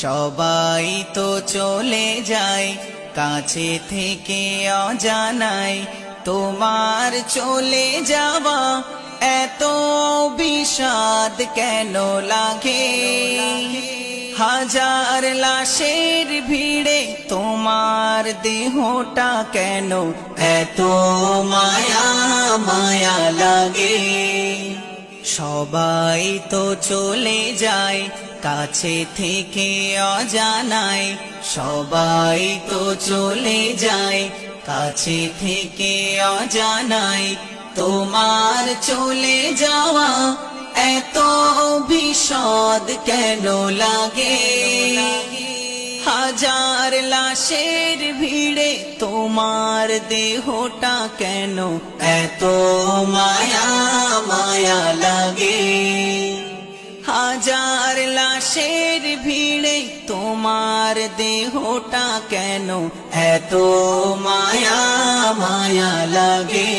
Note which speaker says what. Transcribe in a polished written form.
Speaker 1: সবাই তো চলে যায় কাছে থেকে অজানায়, তোমার চলে যাওয়া এত বিষাদ কেন লাগে? হাজার লাশের ভিড়ে তোমার দেহটা কেন এত মায়া মায়া লাগে? সবাই তো চলে যায় কাছে থেকে অজানায়, সবাই তো চলে যায় কাছে থেকে অজানায়, তোমার চলে যাওয়া এত বিষাদ কেন লাগে? হাজার লাশের ভিড়ে তোমার দেহটা কেন এত মায়া মায়া লাগে? হাজার লাশের ভিড়ে তোমার দেহটা কেন এত মায়া মায়া লাগে?